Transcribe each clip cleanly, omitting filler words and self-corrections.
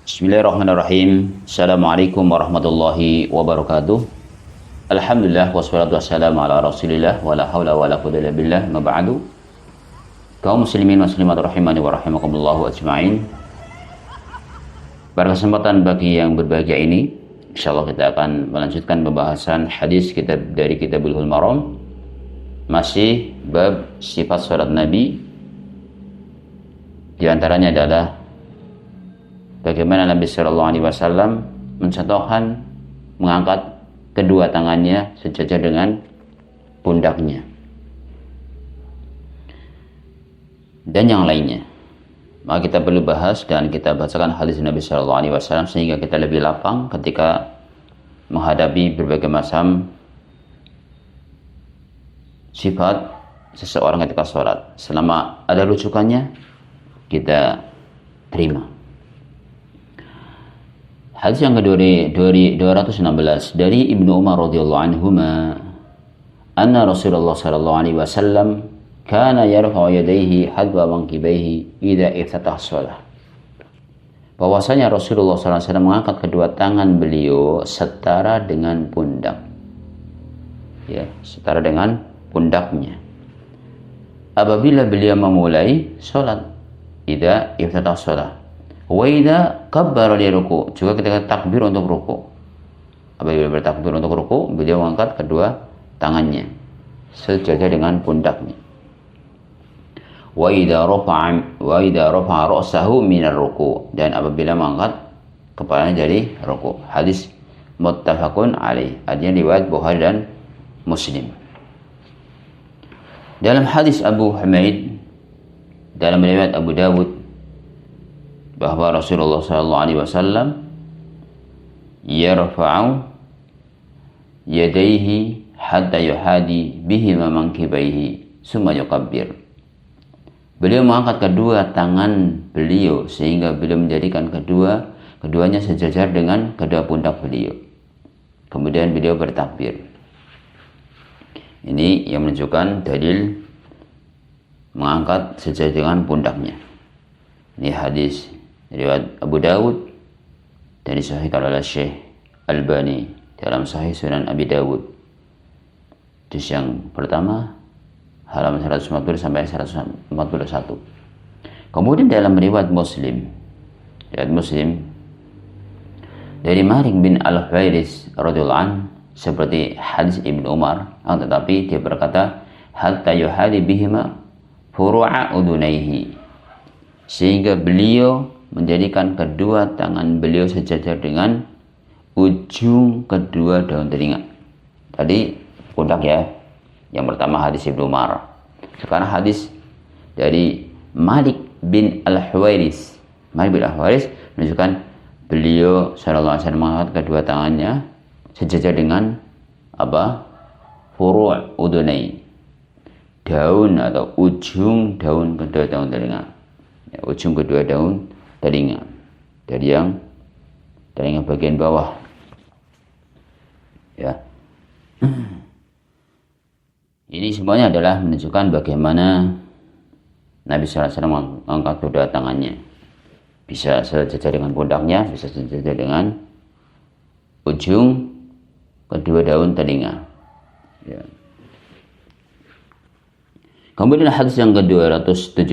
Bismillahirrahmanirrahim. Assalamualaikum warahmatullahi wabarakatuh. Alhamdulillah wassalatu wassalamu ala Rasulillah wala haula wala quwwata illa billah. Ma ba'du. Kaum muslimin muslimat rahimani wa rahimakumullah ajmain. Pada kesempatan bagi yang berbahagia ini, insyaallah kita akan melanjutkan pembahasan hadis dari kitab Bulughul Maram. Masih bab sifat salat Nabi. Di antaranya adalah bagaimana Nabi Shallallahu Alaihi Wasallam mencontohkan mengangkat kedua tangannya sejajar dengan pundaknya dan yang lainnya. Maka kita perlu bahas dan kita bacakan hadis Nabi Shallallahu Alaihi Wasallam sehingga kita lebih lapang ketika menghadapi berbagai macam sifat seseorang ketika sholat. Selama ada rujukannya, kita terima. Hadis yang kedua dari 216 dari Ibnu Umar radhiyallahu anhuma, anna Rasulullah sallallahu alaihi wasallam kana yarfa'u yadayhi hadwa manqibaihi idza iftataha shalah. Bahwasanya Rasulullah sallallahu alaihi wasallam mengangkat kedua tangan beliau setara dengan pundak. Ya, setara dengan pundaknya. Apabila beliau memulai salat, idza iftataha shalah. Wa idza kabbara li ruku', juga ketika takbir untuk ruku'. Apabila bertakbir untuk ruku', beliau mengangkat kedua tangannya sejajar dengan pundaknya. Wa idza rafa'a ra'sahu min ar-ruku', dan apabila mengangkat kepalanya dari ruku'. Hadis muttafaqun alaih, artinya riwayat Bukhari dan Muslim. Dalam hadis Abu Humaid, dalam riwayat Abu Dawud, bahwa Rasulullah SAW yarfa'u yadayhi hatta yuhadi bihima mankibaihi summa yukabbir. Beliau mengangkat kedua tangan beliau sehingga beliau menjadikan keduanya sejajar dengan kedua pundak beliau. Kemudian beliau bertakbir. Ini yang menunjukkan dalil mengangkat sejajar dengan pundaknya. Ini hadis riwayat Abu Dawud dan disahihkan oleh Syekh Albani dalam Sahih Sunan Abi Dawud. Juz yang pertama halaman 140 sampai 141. Kemudian dalam riwayat Muslim dari Malik bin Al-Huwairis radhiyallahu anhu seperti hadis Ibnu Umar, tetapi dia berkata hatta yuhadi bihima furu'a udunaihi, sehingga beliau menjadikan kedua tangan beliau sejajar dengan ujung kedua daun telinga. Tadi pundak ya, yang pertama hadis Ibnu Umar. Sekarang hadis dari Malik bin Al-Huwairis. Malik bin Al-Huwairis menunjukkan beliau sallallahu alaihi wasallam mengangkat kedua tangannya sejajar dengan furu' udunai, daun atau ujung daun kedua daun telinga. Ya, ujung kedua daun telinga dari yang telinga bagian bawah, ya. Ini semuanya adalah menunjukkan bagaimana Nabi SAW mengangkat kedua tangannya, bisa sejajar dengan pundaknya, bisa sejajar dengan ujung kedua daun telinga, ya. Kemudian hadis yang ke-217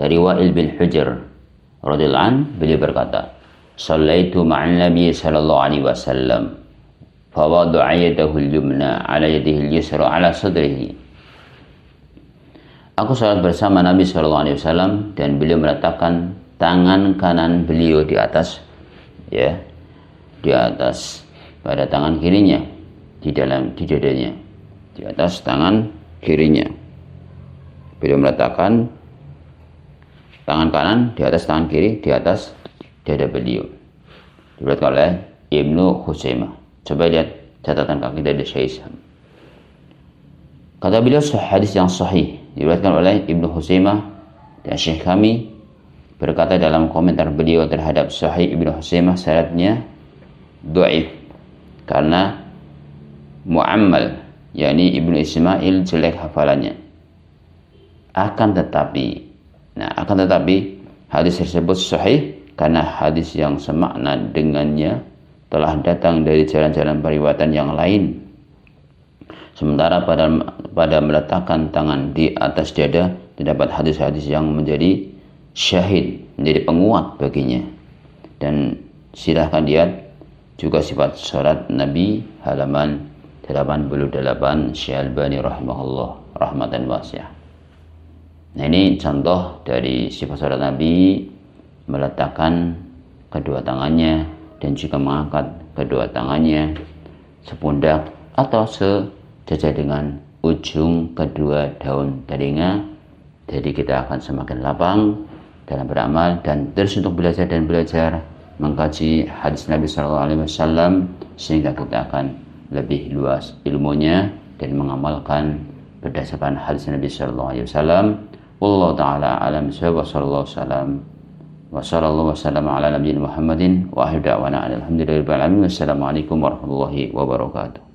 dari Wa'il bin Hujr radhiyallahu anhu, beliau berkata, "Shallaitu ma'an Nabi sallallahu alaihi wasallam, fa wada'a yadahu al-yumna 'ala yadihi al-yusra 'ala sadrihi." Aku salat bersama Nabi sallallahu alaihi wasallam dan beliau meletakkan tangan kanan beliau di atas pada tangan kirinya, di dadanya, di atas tangan kirinya. Beliau meletakkan tangan kanan di atas tangan kiri di atas dada beliau. Diriwayatkan oleh Ibnu Khuzaimah. Coba lihat catatan kaki dari Syekh. Kata beliau, hadis yang sahih diriwayatkan oleh Ibnu Khuzaimah, dan Syekh kami berkata dalam komentar beliau terhadap Sahih Ibnu Khuzaimah, syaratnya dhaif karena mu'ammal, yakni Ibnu Ismail jelek hafalannya. Akan tetapi hadis tersebut sahih karena hadis yang semakna dengannya telah datang dari jalan-jalan periwayatan yang lain. Sementara pada meletakkan tangan di atas dada terdapat hadis-hadis yang menjadi syahid, menjadi penguat baginya. Dan silahkan lihat juga sifat salat Nabi halaman 88 Syalbani rahimahullah rahmatan wasi'ah. Nah, ini contoh dari sifat salat Nabi, meletakkan kedua tangannya dan juga mengangkat kedua tangannya sepundak atau sejajar dengan ujung kedua daun telinga. Jadi kita akan semakin lapang dalam beramal dan terus untuk belajar dan belajar mengkaji hadis Nabi SAW, sehingga kita akan lebih luas ilmunya dan mengamalkan berdasarkan hadis Nabi SAW. Wallahu ta'ala alam wa sallallahu wasallam ala nabiyina Muhammadin wa ahli da'wana alhamdulillahi rabbil alamin. Wassalamualaikum warahmatullahi wabarakatuh.